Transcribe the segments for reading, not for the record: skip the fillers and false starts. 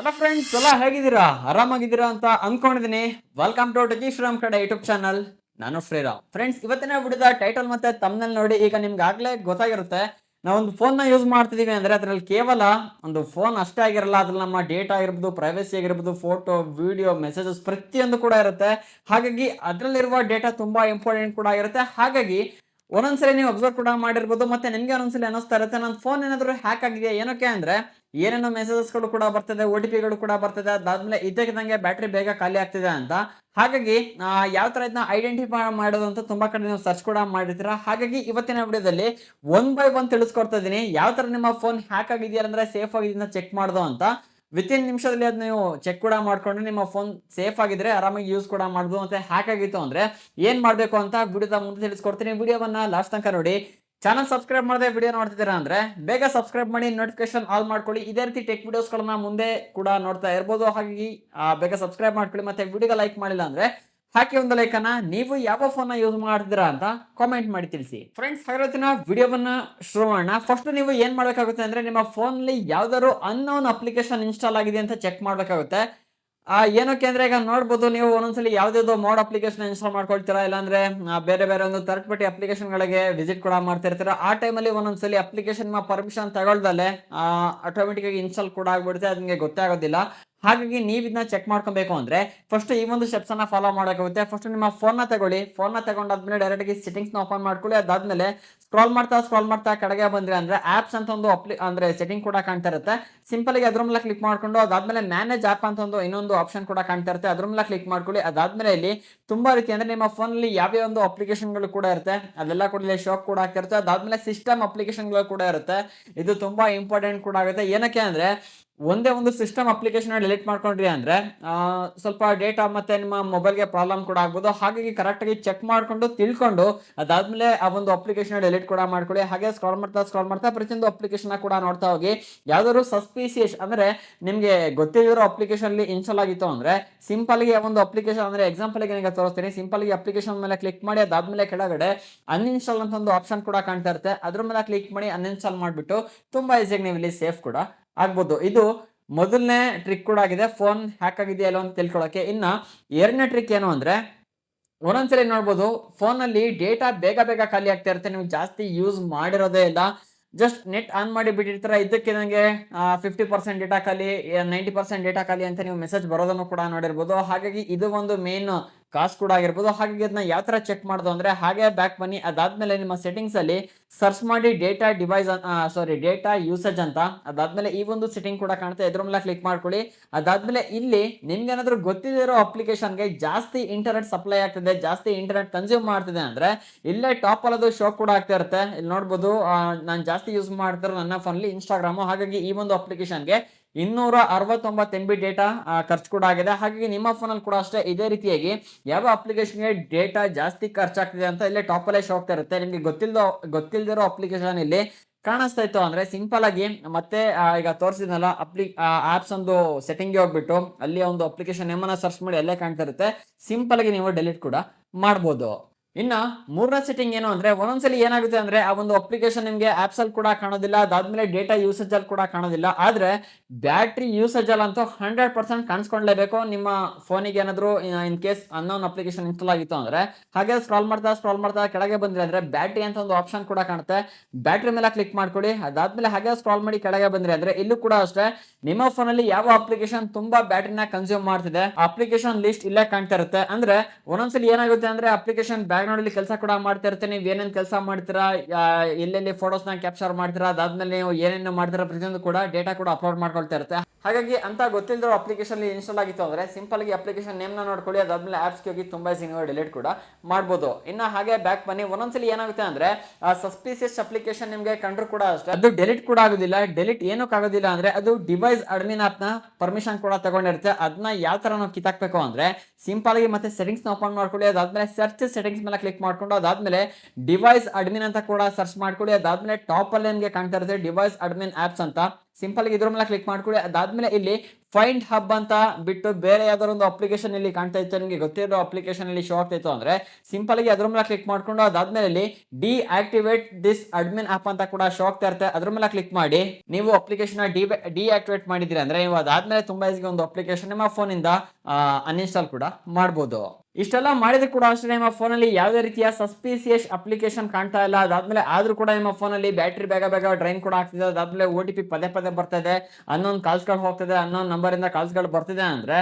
Hello friends, ಎಲ್ಲ ಹೇಗಿದ್ದೀರಾ? ಆರಾಮಾಗಿದ್ದೀರಾ ಅಂತ ಅನ್ಕೊಂಡಿದ್ದೀನಿ. ವೆಲ್ಕಮ್ ಟು ಟೆಕಿ ಶ್ರೀರಾಮ್ ಕಡೆ ಯೂಟ್ಯೂಬ್ ಚಾನಲ್. ನಾನು ಶ್ರೀರಾಮ್. ಫ್ರೆಂಡ್ಸ್, ಇವತ್ತಿನ ವಿಡಿಯೋದ ಟೈಟಲ್ ಮತ್ತೆ ತಮ್ನೆಲ್ ನೋಡಿ ಈಗ ನಿಮ್ಗೆ ಆಗ್ಲೇ ಗೊತ್ತಾಗಿರುತ್ತೆ. ನಾವೊಂದು ಫೋನ್ ನ ಯೂಸ್ ಮಾಡ್ತಿದೀವಿ ಅಂದ್ರೆ ಅದ್ರಲ್ಲಿ ಕೇವಲ ಒಂದು ಫೋನ್ ಅಷ್ಟೇ ಆಗಿರಲ್ಲ, ಅದ್ರಲ್ಲಿ ನಮ್ಮ ಡೇಟಾ ಆಗಿರ್ಬೋದು, ಪ್ರೈವಸಿ ಆಗಿರ್ಬೋದು, ಫೋಟೋ, ವಿಡಿಯೋ, ಮೆಸೇಜಸ್ ಪ್ರತಿಯೊಂದು ಕೂಡ ಇರುತ್ತೆ. ಹಾಗಾಗಿ ಅದ್ರಲ್ಲಿರುವ ಡೇಟಾ ತುಂಬಾ ಇಂಪಾರ್ಟೆಂಟ್ ಕೂಡ ಇರುತ್ತೆ. ಹಾಗಾಗಿ ಒಂದೊಂದ್ಸಲಿ ನೀವು ಅಬ್ಸರ್ವ್ ಕೂಡ ಮಾಡಿರ್ಬೋದು, ಮತ್ತೆ ನಿಮ್ಗೆ ಒಂದೊಂದ್ಸಲಿ ಅನಿಸ್ತಾ ಇರುತ್ತೆ ನನ್ನ ಫೋನ್ ಏನಾದ್ರು ಹ್ಯಾಕ್ ಆಗಿದೆ. ಏನಕ್ಕೆ ಅಂದ್ರೆ ಏನೇನೋ ಮೆಸೇಜಸ್ಗಳು ಕೂಡ ಬರ್ತದೆ, ಒ ಟಿ ಪಿಗಳು ಕೂಡ ಬರ್ತದೆ. ಅದಾದ್ಮೇಲೆ ಇದ್ದಕ್ಕಿದ್ದಂಗೆ ಬ್ಯಾಟ್ರಿ ಬೇಗ ಖಾಲಿ ಆಗ್ತಿದೆ ಅಂತ. ಹಾಗಾಗಿ ಯಾವ ತರ ಇದನ್ನ ಐಡೆಂಟಿಫೈ ಮಾಡೋದು ಅಂತ ತುಂಬಾ ಕಡೆ ನೀವು ಸರ್ಚ್ ಕೂಡ ಮಾಡಿರ್ತೀರಾ. ಹಾಗಾಗಿ ಇವತ್ತಿನ ವಿಡಿಯೋದಲ್ಲಿ ಒನ್ ಬೈ ಒನ್ ತಿಳಿಸ್ಕೊಡ್ತಾ ಇದ್ದೀನಿ ಯಾವ ತರ ನಿಮ್ಮ ಫೋನ್ ಹ್ಯಾಕ್ ಆಗಿದೆಯಾ ಅಂದ್ರೆ ಸೇಫ್ ಆಗಿದೆಯಾ ಚೆಕ್ ಮಾಡೋದು ಅಂತ. ವಿತಿನ್ ನಿಮಿಷದಲ್ಲಿ ಅದ್ ನೀವು ಚೆಕ್ ಕೂಡ ಮಾಡ್ಕೊಂಡು ನಿಮ್ಮ ಫೋನ್ ಸೇಫ್ ಆಗಿದ್ರೆ ಆರಾಮಾಗಿ ಯೂಸ್ ಕೂಡ ಮಾಡ್ಬೋದು. ಮತ್ತೆ ಹ್ಯಾಕ್ ಆಗಿತ್ತು ಅಂದ್ರೆ ಏನ್ ಮಾಡ್ಬೇಕು ಅಂತ ವಿಡಿಯೋದ ಮುಂದೆ ತಿಳಿಸ್ಕೊಡ್ತೀನಿ. ವಿಡಿಯೋವನ್ನ ಲಾಸ್ಟ್ ತನಕ ನೋಡಿ. ಚಾನಲ್ ಸಬ್ಸ್ಕ್ರೈಬ್ ಮಾಡದೆ ವಿಡಿಯೋ ನೋಡ್ತಿದ್ದೀರಾ ಅಂದ್ರೆ ಬೇಗ ಸಬ್ಸ್ಕ್ರೈಬ್ ಮಾಡಿ, ನೋಟಿಫಿಕೇಶನ್ ಆಲ್ ಮಾಡ್ಕೊಳ್ಳಿ. ಇದೇ ರೀತಿ ಟೆಕ್ ವಿಡಿಯೋಸ್ ಗಳನ್ನ ಮುಂದೆ ಕೂಡ ನೋಡ್ತಾ ಇರ್ಬೋದು. ಹಾಗಾಗಿ ಬೇಗ ಸಬ್ಸ್ಕ್ರೈಬ್ ಮಾಡ್ಕೊಳ್ಳಿ. ಮತ್ತೆ ವಿಡಿಯೋಗೆ ಲೈಕ್ ಮಾಡಿಲ್ಲ ಅಂದ್ರೆ ಹಾಕಿ ಒಂದು ಲೈಕ್ ಅನ್ನ. ನೀವು ಯಾವ ಫೋನ್ ಯೂಸ್ ಮಾಡ್ತಿದ್ದೀರಾ ಅಂತ ಕಾಮೆಂಟ್ ಮಾಡಿ ತಿಳಿಸಿ. ಫ್ರೆಂಡ್ಸ್, ಹಾಗಾದ್ರೆ ವಿಡಿಯೋವನ್ನ ಶುರು ಮಾಡೋಣ. ಫಸ್ಟ್ ನೀವು ಏನ್ ಮಾಡ್ಬೇಕಾಗುತ್ತೆ ಅಂದ್ರೆ ನಿಮ್ಮ ಫೋನ್ ಅಲ್ಲಿ ಯಾವ್ದಾದ್ರು ಅನ್ನೋನ್ ಅಪ್ಲಿಕೇಶನ್ ಇನ್ಸ್ಟಾಲ್ ಆಗಿದೆ ಅಂತ ಚೆಕ್ ಮಾಡ್ಬೇಕಾಗುತ್ತೆ. ಏನಕ್ಕೆ ಅಂದ್ರೆ ಈಗ ನೋಡ್ಬೋದು ನೀವು ಒಂದೊಂದ್ಸಲಿ ಯಾವ್ದಾವ್ದೋ ಮೋಡ್ ಅಪ್ಲಿಕೇಶನ್ ಇನ್ಸ್ಟಾಲ್ ಮಾಡ್ಕೊಳ್ತೀರಾ, ಇಲ್ಲಾಂದ್ರೆ ಬೇರೆ ಬೇರೆ ಒಂದು ಥರ್ಡ್ ಪಾರ್ಟಿ ಅಪ್ಲಿಕೇಶನ್ ಗಳಿಗೆ ವಿಸಿಟ್ ಕೂಡ ಮಾಡ್ತಿರ್ತೀರಾ. ಆ ಟೈಮಲ್ಲಿ ಒಂದೊಂದ್ಸಲಿ ಅಪ್ಲಿಕೇಶನ್ ಪರ್ಮಿಷನ್ ತಗೊಳ್ದಲೆ ಆಟೋಮೆಟಿಕ್ ಆಗಿ ಇನ್ಸ್ಟಾಲ್ ಕೂಡ ಆಗ್ಬಿಡುತ್ತೆ, ಅದು ನಿಮಗೆ ಗೊತ್ತೇ ಆಗೋದಿಲ್ಲ. ಹಾಗಾಗಿ ನೀವು ಇದನ್ನ ಚೆಕ್ ಮಾಡ್ಕೊಬೇಕು ಅಂದ್ರೆ ಫಸ್ಟ್ ಈ ಒಂದು ಸ್ಟೆಪ್ಸ್ ಅನ್ನ ಫಾಲೋ ಮಾಡಬೇಕಾಗುತ್ತೆ. ಫಸ್ಟ್ ನಿಮ್ಮ ಫೋನ್ ನ ತಗೊಳ್ಳಿ. ಫೋನ್ ನ ತಗೊಂಡಾದ್ಮೇಲೆ ಡೈರೆಕ್ಟ್ ಆಗಿ ಸೆಟ್ಟಿಂಗ್ಸ್ ನ ಓಪನ್ ಮಾಡ್ಕೊಳ್ಳಿ. ಅದಾದ್ಮೇಲೆ ಸ್ಕ್ರಾಲ್ ಮಾಡ್ತಾ ಕೆಳಗೆ ಬಂದ್ರೆ ಅಂದ್ರೆ ಆಪ್ಸ್ ಅಂತ ಒಂದು ಅಂದ್ರೆ ಸೆಟ್ಟಿಂಗ್ ಕೂಡ ಕಾಣ್ತಾ ಇರುತ್ತೆ. ಸಿಂಪಲ್ ಆಗಿ ಅದ್ರ ಮೇಲೆ ಕ್ಲಿಕ್ ಮಾಡ್ಕೊಂಡು ಅದಾದ್ಮೇಲೆ ಮ್ಯಾನೇಜ್ ಆಪ್ ಅಂತ ಒಂದು ಇನ್ನೊಂದು ಆಪ್ಷನ್ ಕೂಡ ಕಾಣ್ತಾ ಇರುತ್ತೆ, ಅದ್ರ ಮೇಲೆ ಕ್ಲಿಕ್ ಮಾಡ್ಕೊಳ್ಳಿ. ಅದಾದ್ಮೇಲೆ ಇಲ್ಲಿ ತುಂಬಾ ರೀತಿ ಅಂದ್ರೆ ನಿಮ್ಮ ಫೋನ್ ಅಲ್ಲಿ ಯಾವ್ಯಾವ ಒಂದು ಅಪ್ಲಿಕೇಶನ್ ಗಳು ಕೂಡ ಇರುತ್ತೆ ಅದೆಲ್ಲ ಕೂಡ ಇಲ್ಲಿ ಶೋ ಕೂಡ ಆಗ್ತಿರುತ್ತೆ. ಅದಾದ್ಮೇಲೆ ಸಿಸ್ಟಮ್ ಅಪ್ಲಿಕೇಶನ್ ಗಳು ಕೂಡ ಇರುತ್ತೆ. ಇದು ತುಂಬಾ ಇಂಪಾರ್ಟೆಂಟ್ ಕೂಡ ಆಗುತ್ತೆ. ಏನಕ್ಕೆ ಅಂದ್ರೆ ಒಂದೇ ಒಂದು ಸಿಸ್ಟಮ್ ಅಪ್ಲಿಕೇಶನ್ ಡಿಲೀಟ್ ಮಾಡ್ಕೊಂಡ್ರಿ ಅಂದ್ರೆ ಸ್ವಲ್ಪ ಡೇಟಾ ಮತ್ತೆ ನಿಮ್ಮ ಮೊಬೈಲ್ಗೆ ಪ್ರಾಬ್ಲಮ್ ಕೂಡ ಆಗ್ಬೋದು. ಹಾಗಾಗಿ ಕರೆಕ್ಟ್ ಆಗಿ ಚೆಕ್ ಮಾಡ್ಕೊಂಡು ತಿಳ್ಕೊಂಡು ಅದಾದ್ಮೇಲೆ ಆ ಒಂದು ಅಪ್ಲಿಕೇಶನ್ ಡಿಲೀಟ್ ಕೂಡ ಮಾಡ್ಕೊಳ್ಳಿ. ಹಾಗೆ ಸ್ಕ್ರಾಲ್ ಮಾಡ್ತಾ ಪ್ರತಿಯೊಂದು ಅಪ್ಲಿಕೇಶನ್ ಕೂಡ ನೋಡ್ತಾ ಹೋಗಿ. ಯಾವ್ದಾದ್ರು ಸಸ್ಪಿಸಿಯಸ್ ಅಂದ್ರೆ ನಿಮ್ಗೆ ಗೊತ್ತಿರೋ ಅಪ್ಲಿಕೇಶನ್ ಅಲ್ಲಿ ಇನ್ಸ್ಟಾಲ್ ಆಗಿತ್ತು ಅಂದ್ರೆ ಸಿಂಪಲ್ ಗೆ ಒಂದು ಅಪ್ಲಿಕೇಶನ್ ಅಂದ್ರೆ ಎಕ್ಸಾಂಪಲ್ ಗೆ ನಿಮಗೆ ತೋರಿಸ್ತೀನಿ. ಸಿಂಪಲ್ ಗೆ ಅಪ್ಲಿಕೇಶನ್ ಮೇಲೆ ಕ್ಲಿಕ್ ಮಾಡಿ ಅದಾದ್ಮೇಲೆ ಕೆಳಗಡೆ ಅನ್ಇನ್ಸ್ಟಾಲ್ ಅಂತ ಒಂದು ಆಪ್ಷನ್ ಕೂಡ ಕಾಣ್ತಾ ಇರುತ್ತೆ, ಅದ್ರ ಮೇಲೆ ಕ್ಲಿಕ್ ಮಾಡಿ ಅನ್ಇನ್ಸ್ಟಾಲ್ ಮಾಡ್ಬಿಟ್ಟು ತುಂಬಾ ಈಸಿಯಾಗಿ ನೀವು ಇಲ್ಲಿ ಸೇಫ್ ಕೂಡ ಆಗ್ಬೋದು. ಇದು ಮೊದಲನೇ ಟ್ರಿಕ್ ಕೂಡ ಆಗಿದೆ ಫೋನ್ ಹ್ಯಾಕ್ ಆಗಿದೆಯಾ ಇಲ್ಲ ಅಂತ ತಿಳ್ಕೊಳ್ಳೋಕೆ. ಇನ್ನ ಎರಡನೇ ಟ್ರಿಕ್ ಏನು ಅಂದ್ರೆ ಒಂದೊಂದ್ಸಲಿ ನೋಡ್ಬೋದು ಫೋನ್ ಅಲ್ಲಿ ಡೇಟಾ ಬೇಗ ಬೇಗ ಖಾಲಿ ಆಗ್ತಾ ಇರುತ್ತೆ, ನೀವು ಜಾಸ್ತಿ ಯೂಸ್ ಮಾಡಿರೋದೇ ಇಲ್ಲ, ಜಸ್ಟ್ ನೆಟ್ ಆನ್ ಮಾಡಿ ಬಿಟ್ಟಿರ್ತೀರ. ಇದಕ್ಕೆ ನನಗೆ 50% ಡೇಟಾ ಖಾಲಿ, 90% ಡೇಟಾ ಖಾಲಿ ಅಂತ ನೀವು ಮೆಸೇಜ್ ಬರೋದನ್ನು ಕೂಡ ನೋಡಿರ್ಬೋದು. ಹಾಗಾಗಿ ಇದು ಒಂದು ಮೇನ್ ಕಾಸ್ ಕೂಡ ಆಗಿರ್ಬೋದು. ಹಾಗಾಗಿ ಅದನ್ನ ಯಾವ ತರ ಚೆಕ್ ಮಾಡೋದು ಅಂದ್ರೆ ಹಾಗೆ ಬ್ಯಾಕ್ ಬನ್ನಿ. ಅದಾದ್ಮೇಲೆ ನಿಮ್ಮ ಸೆಟ್ಟಿಂಗ್ಸ್ ಅಲ್ಲಿ ಸರ್ಚ್ ಮಾಡಿ ಡೇಟಾ ಡಿವೈಸ್ ಡೇಟಾ ಯೂಸೇಜ್ ಅಂತ. ಅದಾದ್ಮೇಲೆ ಈ ಒಂದು ಸೆಟ್ಟಿಂಗ್ ಕೂಡ ಕಾಣುತ್ತೆ, ಇದ್ರ ಮೇಲೆ ಕ್ಲಿಕ್ ಮಾಡ್ಕೊಳ್ಳಿ. ಅದಾದ್ಮೇಲೆ ಇಲ್ಲಿ ನಿಮ್ಗೆ ಏನಾದ್ರು ಗೊತ್ತಿರೋ ಅಪ್ಲಿಕೇಶನ್ಗೆ ಜಾಸ್ತಿ ಇಂಟರ್ನೆಟ್ ಸಪ್ಲೈ ಆಗ್ತಿದೆ, ಜಾಸ್ತಿ ಇಂಟರ್ನೆಟ್ ಕನ್ಸ್ಯೂಮ್ ಮಾಡ್ತಿದೆ ಅಂದ್ರೆ ಇಲ್ಲೇ ಟಾಪ್ ಅಲ್ಲಿ ಶೋ ಕೂಡ ಆಗ್ತಾ ಇರುತ್ತೆ. ಇಲ್ಲಿ ನೋಡ್ಬೋದು ನಾನು ಜಾಸ್ತಿ ಯೂಸ್ ಮಾಡ್ತಿರೋ ನನ್ನ ಫೋನ್ ಅಲ್ಲಿ ಇನ್ಸ್ಟಾಗ್ರಾಮ್. ಹಾಗಾಗಿ ಈ ಒಂದು ಅಪ್ಲಿಕೇಶನ್ಗೆ 269 MB ಡೇಟಾ ಖರ್ಚು ಕೂಡ ಆಗಿದೆ. ಹಾಗಾಗಿ ನಿಮ್ಮ ಫೋನ್ ಅಲ್ಲಿ ಕೂಡ ಅಷ್ಟೇ ಇದೇ ರೀತಿಯಾಗಿ ಯಾವ ಅಪ್ಲಿಕೇಶನ್ಗೆ ಡೇಟಾ ಜಾಸ್ತಿ ಖರ್ಚಾಗ್ತಿದೆ ಅಂತ ಇಲ್ಲೇ ಟಾಪ್ ಅಲ್ಲೇ ಶೋ ಆಗ್ತಾ ಇರುತ್ತೆ. ನಿಮ್ಗೆ ಗೊತ್ತಿಲ್ದಿರೋ ಅಪ್ಲಿಕೇಶನ್ ಇಲ್ಲಿ ಕಾಣಿಸ್ತಾ ಇತ್ತು ಅಂದ್ರೆ ಸಿಂಪಲ್ ಆಗಿ ಮತ್ತೆ ಈಗ ತೋರಿಸಿದ್ನಲ್ಲ ಆಪ್ಸ್ ಒಂದು ಸೆಟ್ಟಿಂಗ್ ಹೋಗ್ಬಿಟ್ಟು ಅಲ್ಲಿ ಒಂದು ಅಪ್ಲಿಕೇಶನ್ ನೇಮನ್ನ ಸರ್ಚ್ ಮಾಡಿ ಅಲ್ಲೇ ಕಾಣ್ತಾ ಇರುತ್ತೆ. ಸಿಂಪಲ್ ಆಗಿ ನೀವು ಡೆಲೀಟ್ ಕೂಡ ಮಾಡ್ಬೋದು. ಇನ್ನ ಮೂರನೇ ಸೆಟ್ಟಿಂಗ್ ಏನು ಅಂದ್ರೆ ಒಂದೊಂದ್ಸಲಿ ಏನಾಗುತ್ತೆ ಅಂದ್ರೆ ಆ ಒಂದು ಅಪ್ಲಿಕೇಶನ್ ನಿಮ್ಗೆ ಆಪ್ಸ್ ಅಲ್ಲಿ ಕೂಡ ಕಾಣೋದಿಲ್ಲ, ಅದಾದ್ಮೇಲೆ ಡೇಟಾ ಯೂಸೇಜ್ ಅಲ್ಲಿ ಕೂಡ ಕಾಣೋದಿಲ್ಲ, ಆದ್ರೆ ಬ್ಯಾಟ್ರಿ ಯೂಸೇಜ್ ಅಲ್ಲಿ ಅಂತೂ 100% ಕಾಣಿಸ್ಕೊಂಡ್ಲೇಬೇಕು. ನಿಮ್ಮ ಫೋನಿಗೆ ಏನಾದ್ರು in case unknown application install ಆಗಿತ್ತು ಅಂದ್ರೆ ಹಾಗೆ ಸ್ಕ್ರಾಲ್ ಮಾಡ್ತಾ ಕೆಳಗೆ ಬಂದ್ರೆ ಅಂದ್ರೆ ಬ್ಯಾಟ್ರಿ ಅಂತ ಒಂದು ಆಪ್ಷನ್ ಕೂಡ ಕಾಣುತ್ತೆ, ಬ್ಯಾಟ್ರಿ ಮೇಲೆ ಕ್ಲಿಕ್ ಮಾಡ್ಕೊಳ್ಳಿ. ಅದಾದ್ಮೇಲೆ ಹಾಗೆ ಸ್ಕ್ರಾಲ್ ಮಾಡಿ ಕೆಳಗೆ ಬಂದ್ರೆ ಅಂದ್ರೆ ಇಲ್ಲೂ ಕೂಡ ಅಷ್ಟೇ ನಿಮ್ಮ ಫೋನ್ ಅಲ್ಲಿ ಯಾವ ಅಪ್ಲಿಕೇಶನ್ ತುಂಬಾ ಬ್ಯಾಟ್ರಿನ ಕನ್ಸ್ಯೂಮ್ ಮಾಡ್ತಿದೆ ಅಪ್ಲಿಕೇಶನ್ ಲಿಸ್ಟ್ ಇಲ್ಲೇ ಕಾಣ್ತಾ ಇರುತ್ತೆ. ಅಂದ್ರೆ ಒಂದೊಂದ್ಸಲಿ ಏನಾಗುತ್ತೆ ಅಂದ್ರೆ ಅಪ್ಲಿಕೇಶನ್ ಬ್ಯಾಕ್ ನೋಡಿ ಕೆಲಸ ಕೂಡ ಮಾಡ್ತಾ ಇರುತ್ತೆ. ನೀವು ಏನೇನ್ ಕೆಲಸ ಮಾಡ್ತೀರಾ, ಎಲ್ಲೆಲ್ಲಿ ಫೋಟೋಸ್ ನ ಕ್ಯಾಪ್ಚರ್ ಮಾಡ್ತೀರಾ, ಅದಾದ್ಮೇಲೆ ನೀವು ಏನೇನು ಮಾಡ್ತೀರಾ ಪ್ರತಿಯೊಂದು ಕೂಡ ಡೇಟಾ ಕೂಡ ಅಪ್ಲೋಡ್ ಮಾಡ್ಕೊಳ್ತಾ ಇರುತ್ತೆ. ಹಾಗಾಗಿ ಅಂತ ಗೊತ್ತಿಲ್ಲದ ಅಪ್ಲಿಕೇಶನ್ ಇನ್ಸ್ಟಾಲ್ ಆಗಿತ್ತು ಅಂದ್ರೆ ಸಿಂಪಲ್ ಆಗಿ ಅಪ್ಲಿಕೇಶನ್ ನೇಮ್ ನ ನೋಡ್ಕೊಳ್ಳಿ. ಅದಾದ್ಮೇಲೆ ಆಪ್ಸ್ ಹೋಗಿ ತುಂಬಾ ಈಸಿ ನೀವು ಡಿಲೀಟ್ ಕೂಡ ಮಾಡ್ಬೋದು. ಇನ್ನ ಹಾಗೆ ಬ್ಯಾಕ್ ಬನ್ನಿ. ಒಂದೊಂದ್ಸಲಿ ಏನಾಗುತ್ತೆ ಅಂದ್ರೆ ಸಸ್ಪಿಸಿಯಸ್ ಅಪ್ಲಿಕೇಶನ್ ನಿಮ್ಗೆ ಕಂಡ್ರು ಕೂಡ ಅಷ್ಟೇ ಅದು ಡೆಲಿಟ್ ಕೂಡ ಆಗೋದಿಲ್ಲ. ಡೆಲಿಟ್ ಏನಕ್ಕೆ ಆಗೋದಿಲ್ಲ ಅಂದ್ರೆ ಅದು ಡಿವೈಸ್ ಅಡ್ಮಿನ್ ಆಪ್ ನ ಪರ್ಮಿಷನ್ ಕೂಡ ತಗೊಂಡಿರುತ್ತೆ. ಅದನ್ನ ಯಾವ ತರ ನಾವು ಕಿತ್ತಾಕ್ಬೇಕು ಅಂದ್ರೆ ಸಿಂಪಲ್ ಆಗಿ ಮತ್ತೆ ಸೆಟ್ಟಿಂಗ್ಸ್ ನ ಓಪನ್ ಮಾಡ್ಕೊಳ್ಳಿ. ಅದಾದ್ಮೇಲೆ ಸರ್ಚ್ ಸೆಟ್ಟಿಂಗ್ಸ್ ಮೇಲೆ ಕ್ಲಿಕ್ ಮಾಡ್ಕೊಂಡು ಅದಾದ್ಮೇಲೆ ಡಿವೈಸ್ ಅಡ್ಮಿನ್ ಅಂತ ಕೂಡ ಸರ್ಚ್ ಮಾಡ್ಕೊಳ್ಳಿ. ಅದಾದ್ಮೇಲೆ ಟಾಪ್ ಅಲ್ಲಿ ನಿಮಗೆ ಕಾಣ್ತಾ ಇರುತ್ತೆ ಡಿವೈಸ್ ಅಡ್ಮಿನ್ ಆಪ್ಸ್ ಅಂತ, ಸಿಂಪಲ್ ಆಗಿ ಇದ್ರ ಮೇಲೆ ಕ್ಲಿಕ್ ಮಾಡ್ಕೊಳ್ಳಿ. ಅದಾದ್ಮೇಲೆ ಇಲ್ಲಿ ಫೈಂಡ್ ಹಬ್ ಅಂತ ಬಿಟ್ಟು ಬೇರೆ ಯಾವ್ದಾದ್ರು ಒಂದು ಅಪ್ಲಿಕೇಶನ್ ಇಲ್ಲಿ ಕಾಣ್ತಾ ಇತ್ತು, ನಿಮಗೆ ಗೊತ್ತಿರೋ ಅಪ್ಲಿಕೇಶನ್ ಇಲ್ಲಿ ಶೋ ಆಗ್ತಾ ಇತ್ತು ಅಂದ್ರೆ ಸಿಂಪಲ್ ಆಗಿ ಅದ್ರ ಮೇಲೆ ಕ್ಲಿಕ್ ಮಾಡ್ಕೊಂಡು ಅದಾದ್ಮೇಲೆ ಇಲ್ಲಿ ಡಿಆಕ್ಟಿವೇಟ್ ದಿಸ್ ಅಡ್ಮಿನ್ ಆಪ್ ಅಂತ ಕೂಡ ಶೋ ಆಗ್ತಾ ಇರುತ್ತೆ, ಅದ್ರ ಮೇಲೆ ಕ್ಲಿಕ್ ಮಾಡಿ ನೀವು ಅಪ್ಲಿಕೇಶನ್ ಡಿಆಕ್ಟಿವೇಟ್ ಮಾಡಿದಿರಿ ಅಂದ್ರೆ ನೀವು ಅದಾದ್ಮೇಲೆ ತುಂಬಾ ಈಸಿ ಒಂದು ಅಪ್ಲಿಕೇಶನ್ ನಿಮ್ಮ ಫೋನ್ ಇಂದ ಅನ್ಇನ್ಸ್ಟಾಲ್ ಕೂಡ ಮಾಡಬಹುದು. ಇಷ್ಟೆಲ್ಲ ಮಾಡಿದ್ರು ಕೂಡ ಅಷ್ಟೇ ನಿಮ್ಮ ಫೋನ್ ಅಲ್ಲಿ ಯಾವುದೇ ರೀತಿಯ ಸಸ್ಪಿಸಿಯಸ್ ಅಪ್ಲಿಕೇಶನ್ ಕಾಣ್ತಾ ಇಲ್ಲ. ಅದಾದ್ಮೇಲೆ ಆದ್ರೂ ಕೂಡ ನಿಮ್ಮ ಫೋನ್ ಅಲ್ಲಿ ಬ್ಯಾಟ್ರಿ ಬೇಗ ಬೇಗ ಡ್ರೈನ್ ಕೂಡ ಆಗ್ತಿದೆ. ಅದಾದ್ಮೇಲೆ OTP ಪದೇ ಪದೇ ಬರ್ತಾ ಇದೆ, ಅನ್ನೊಂದು ಕಾಲ್ಸ್ಗಳು ಹೋಗ್ತಿದೆ, ಅನ್ನೊಂದು ನಂಬರ್ ಇಂದ ಕಾಲ್ಸ್ಗಳು ಬರ್ತಿದೆ ಅಂದ್ರೆ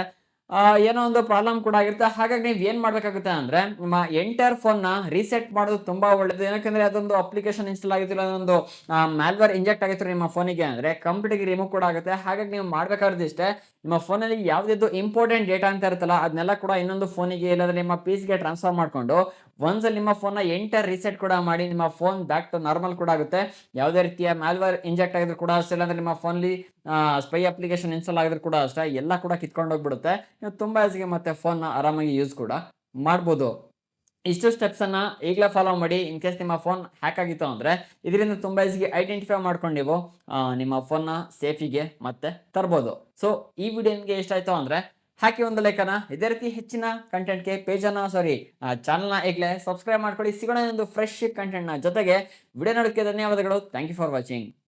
ಏನೋ ಒಂದು ಪ್ರಾಬ್ಲಮ್ ಕೂಡ ಆಗಿರುತ್ತೆ. ಹಾಗಾಗಿ ನೀವು ಏನ್ ಮಾಡ್ಬೇಕಾಗುತ್ತೆ ಅಂದ್ರೆ ನಿಮ್ಮ ಎಂಟೈರ್ ಫೋನ್ ನ ರೀಸೆಟ್ ಮಾಡೋದು ತುಂಬಾ ಒಳ್ಳೇದು. ಏನಕ್ಕೆ ಅದೊಂದು ಅಪ್ಲಿಕೇಶನ್ ಇನ್ಸ್ಟಾಲ್ ಆಗಿರ್ತಿಲ್ಲ, ಅದೊಂದು ಮ್ಯಾಲ್ವೇರ್ ಇಂಜೆಕ್ಟ್ ಆಗಿರ್ತಾರೆ ನಿಮ್ಮ ಫೋನಿಗೆ ಅಂದ್ರೆ ಕಂಪ್ಲೀಟ್ ರಿಮೂವ್ ಕೂಡ ಆಗುತ್ತೆ. ಹಾಗಾಗಿ ನೀವು ಮಾಡ್ಬೇಕಾದ್ರೆ ಇಷ್ಟೇ, ನಿಮ್ಮ ಫೋನಲ್ಲಿ ಯಾವ್ದು ಇಂಪಾರ್ಟೆಂಟ್ ಡೇಟಾ ಅಂತ ಇರುತ್ತಲ್ಲ ಅದನ್ನೆಲ್ಲ ಕೂಡ ಇನ್ನೊಂದು ಫೋನಿಗೆ ಇಲ್ಲಾಂದ್ರೆ ನಿಮ್ಮ ಪಿಸಿಗೆ ಟ್ರಾನ್ಸ್ಫರ್ ಮಾಡ್ಕೊಂಡು ಒಂದ್ಸಲ ನಿಮ್ಮ ಫೋನ್ ನ ಎಂಟರ್ ರೀಸೆಟ್ ಕೂಡ ಮಾಡಿ ನಿಮ್ಮ ಫೋನ್ ಬ್ಯಾಕ್ ಟು ನಾರ್ಮಲ್ ಕೂಡ ಆಗುತ್ತೆ. ಯಾವುದೇ ರೀತಿಯ ಮ್ಯಾಲ್ವೇರ್ ಇಂಜೆಕ್ಟ್ ಆಗಿದ್ರು ಕೂಡ ಅಷ್ಟೇ, ಇಲ್ಲಾಂದ್ರೆ ನಿಮ್ಮ ಫೋನ್ಲಿ ಸ್ಪೈ ಅಪ್ಲಿಕೇಶನ್ ಇನ್ಸ್ಟಾಲ್ ಆಗಿದ್ರು ಕೂಡ ಅಷ್ಟೇ, ಎಲ್ಲ ಕೂಡ ಕಿತ್ಕೊಂಡು ಹೋಗ್ಬಿಡುತ್ತೆ. ನೀವು ತುಂಬಾ ಈಸಿಗೆ ಮತ್ತೆ ಫೋನ್ ಆರಾಮಾಗಿ ಯೂಸ್ ಕೂಡ ಮಾಡ್ಬೋದು. ಇಷ್ಟು ಸ್ಟೆಪ್ಸ್ ಅನ್ನ ಈಗಲೇ ಫಾಲೋ ಮಾಡಿ. ಇನ್ ಕೇಸ್ ನಿಮ್ಮ ಫೋನ್ ಹ್ಯಾಕ್ ಆಗಿತ್ತು ಅಂದ್ರೆ ಇದರಿಂದ ತುಂಬಾ ಈಸಿಗೆ ಐಡೆಂಟಿಫೈ ಮಾಡ್ಕೊಂಡು ನೀವು ನಿಮ್ಮ ಫೋನ್ ನ ಸೇಫಿಗೆ ಮತ್ತೆ ತರಬಹುದು. ಸೊ ಈ ವಿಡಿಯೋ ನಿಮಗೆ ಇಷ್ಟ ಆಯ್ತು ಅಂದ್ರೆ ಹಾಕಿ ಒಂದು ಲೈಕನ್ನ. ಇದೇ ರೀತಿ ಹೆಚ್ಚಿನ ಕಂಟೆಂಟ್ಗೆ ಚಾನಲ್ನ ಈಗಲೇ ಸಬ್ಸ್ಕ್ರೈಬ್ ಮಾಡ್ಕೊಳ್ಳಿ. ಸಿಗೋಣ ಒಂದು ಫ್ರೆಶ್ ಕಂಟೆಂಟ್ ನ ಜೊತೆಗೆ. ವಿಡಿಯೋ ನೋಡೋಕ್ಕೆ ಧನ್ಯವಾದಗಳು. Thank you for watching.